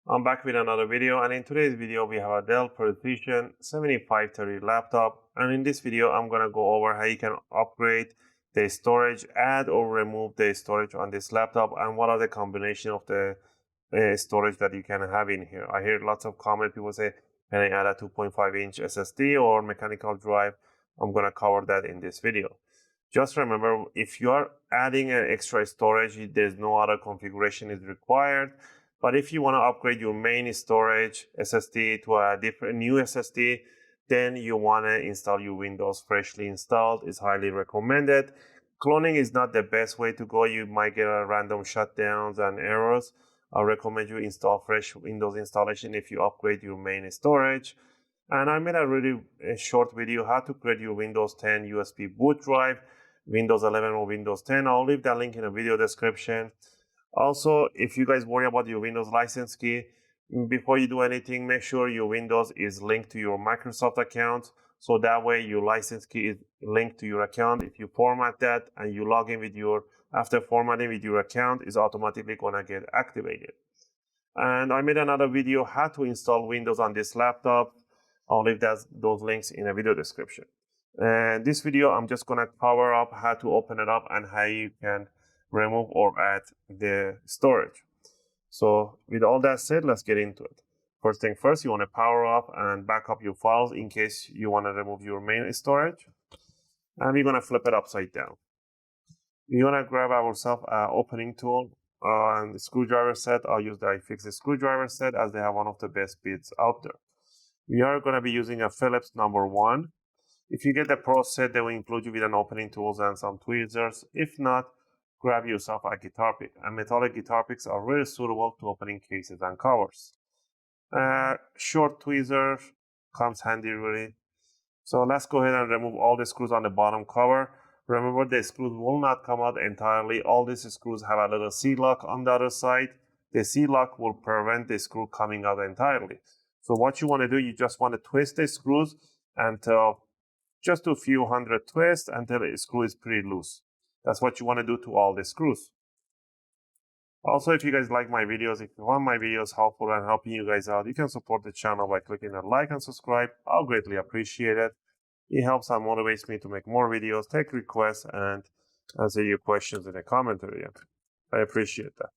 I'm back with another video, and in today's video we have a Dell Precision 7530 laptop, and in this video I'm gonna go over how you can upgrade the storage, add or remove the storage on this laptop, and what are the combination of the storage that you can have in here. I hear lots of comments, people say, can I add a 2.5-inch SSD or mechanical drive? I'm gonna cover that in this video. Just remember, if you are adding an extra storage, there's no other configuration is required. But if you want to upgrade your main storage SSD to a different new SSD, then you want to install your Windows freshly installed. It's highly recommended. Cloning is not the best way to go. You might get a random shutdowns and errors. I recommend you install fresh Windows installation if you upgrade your main storage. And I made a really short video how to create your Windows 10 USB boot drive, Windows 11 or Windows 10. I'll leave that link in the video description. Also, if you guys worry about your Windows license key, before you do anything, make sure your Windows is linked to your Microsoft account. So that way your license key is linked to your account. If you format that and you log in with after formatting with your account, is automatically gonna get activated. And I made another video how to install Windows on this laptop. I'll leave those links in the video description. And this video, I'm just gonna cover up how to open it up and how you can remove or add the storage. So with all that said, let's get into it. First thing first, you want to power up and back up your files in case you want to remove your main storage. And we're going to flip it upside down. We're going to grab ourselves an opening tool and the screwdriver set. I'll use the UFIXTEK screwdriver set as they have one of the best bits out there. We are going to be using a Phillips #1. If you get the Pro set, they will include you with an opening tools and some tweezers. If not, grab yourself a guitar pick, and metallic guitar picks are really suitable to opening cases and covers. Short tweezer comes handy really. So let's go ahead and remove all the screws on the bottom cover. Remember, the screws will not come out entirely. All these screws have a little C-lock on the other side. The C-lock will prevent the screw coming out entirely. So what you want to do, you just want to twist the screws until just a few hundred twists until the screw is pretty loose. That's what you want to do to all the screws. Also, if you guys like my videos, if you want my videos helpful and helping you guys out, you can support the channel by clicking that like and subscribe. I'll greatly appreciate it. It helps and motivates me to make more videos, take requests, and answer your questions in the comment area. I appreciate that.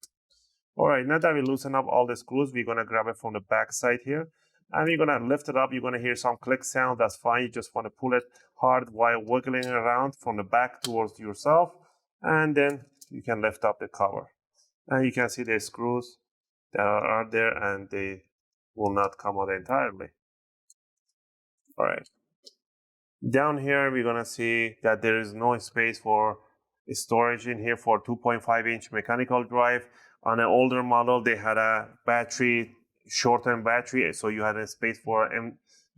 Alright, now that we loosen up all the screws, we're going to grab it from the back side here. And you're going to lift it up. You're going to hear some click sound. That's fine. You just want to pull it hard while wiggling it around from the back towards yourself. And then you can lift up the cover. And you can see the screws that are there, and they will not come out entirely. All right. Down here, we're going to see that there is no space for storage in here for 2.5-inch mechanical drive. On an older model, they had a shortened battery, so you had a space for a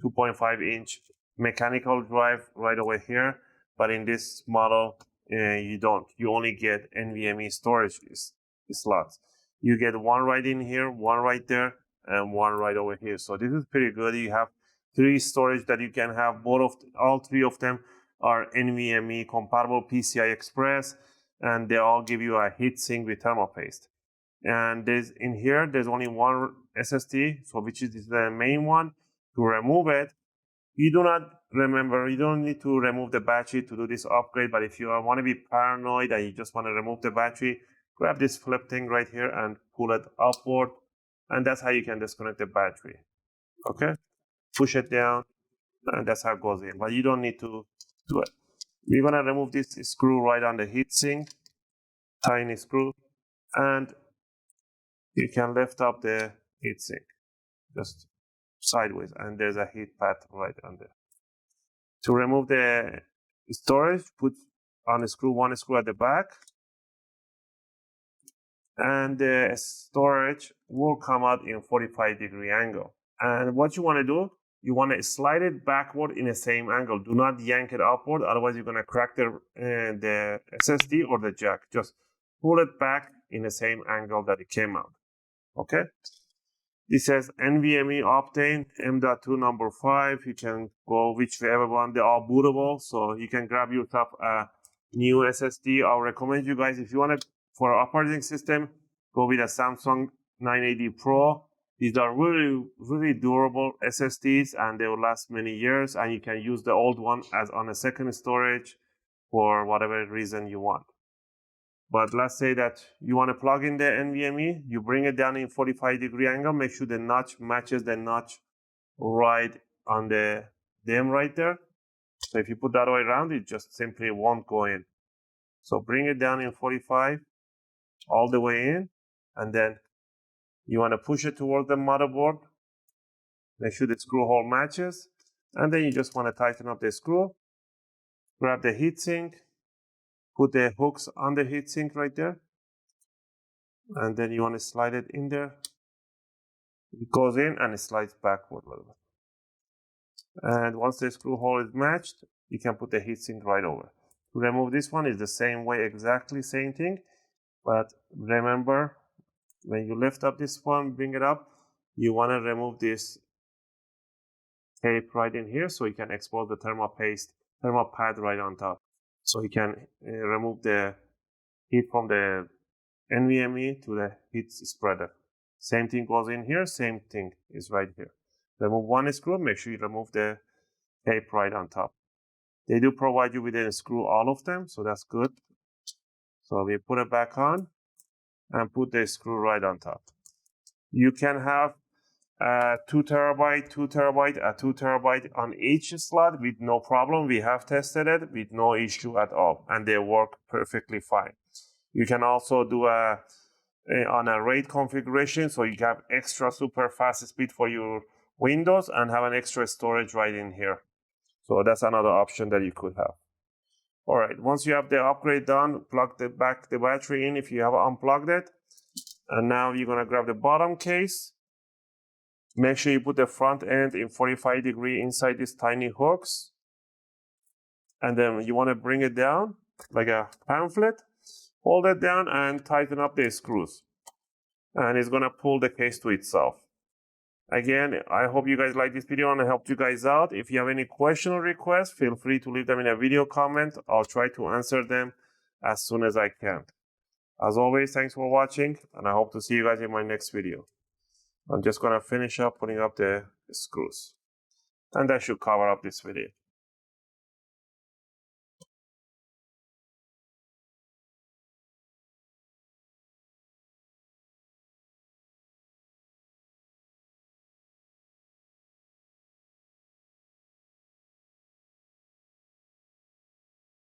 2.5-inch mechanical drive right over here. But in this model, you don't. You only get NVMe storage slots. You get one right in here, one right there, and one right over here. So this is pretty good. You have 3 storage that you can have. All 3 of them are NVMe compatible, PCI Express, and they all give you a heatsink with thermal paste. And there's only one SSD, so which is the main one. To remove it, you don't need to remove the battery to do this upgrade. But if you want to be paranoid and you just want to remove the battery, grab this flip thing right here and pull it upward, and that's how you can disconnect the battery. Okay, push it down, and that's how it goes in. But you don't need to do it. We're gonna remove this screw right on the heatsink, tiny screw, and you can lift up the heatsink just sideways, and there's a heat path right on there. To remove the storage, put on one screw at the back, and the storage will come out in 45-degree angle. And what you want to do, you want to slide it backward in the same angle. Do not yank it upward, otherwise you're going to crack the SSD or the jack. Just pull it back in the same angle that it came out. Okay? This says NVMe Optane M.2 number 5. You can go whichever one. They are bootable, so you can grab yourself a new SSD. I'll recommend you guys, if you want to, for operating system, go with a Samsung 980 Pro. These are really durable SSDs, and they will last many years, and you can use the old one as on a second storage for whatever reason you want. But let's say that you want to plug in the NVMe, you bring it down in 45-degree angle, make sure the notch matches the notch right on the DIMM right there. So if you put that way around, it just simply won't go in. So bring it down in 45, all the way in, and then you want to push it towards the motherboard. Make sure the screw hole matches, and then you just want to tighten up the screw. Grab the heatsink, put the hooks on the heatsink right there, and then you want to slide it in there. It goes in and it slides backward a little bit. And once the screw hole is matched, you can put the heatsink right over. To remove this one is the same way, exactly same thing. But remember, when you lift up this one, bring it up, you want to remove this tape right in here so you can expose the thermal pad right on top. So you can remove the heat from the NVMe to the heat spreader. Same thing goes in here, same thing is right here. Remove one screw, make sure you remove the tape right on top. They do provide you with a screw, all of them, so that's good. So we put it back on and put the screw right on top. You can have 2 terabyte, 2 terabyte, 2 terabyte on each slot with no problem. We have tested it with no issue at all, and they work perfectly fine. You can also do on a RAID configuration, so you have extra super fast speed for your Windows and have an extra storage right in here. So that's another option that you could have. All right, once you have the upgrade done, plug the battery in if you have unplugged it. And now you're gonna grab the bottom case. Make sure you put the front end in 45-degree inside these tiny hooks. And then you wanna bring it down like a pamphlet. Hold it down and tighten up the screws. And it's gonna pull the case to itself. Again, I hope you guys like this video and I helped you guys out. If you have any question or requests, feel free to leave them in a video comment. I'll try to answer them as soon as I can. As always, thanks for watching, and I hope to see you guys in my next video. I'm just gonna finish up putting up the screws, and that should cover up this video.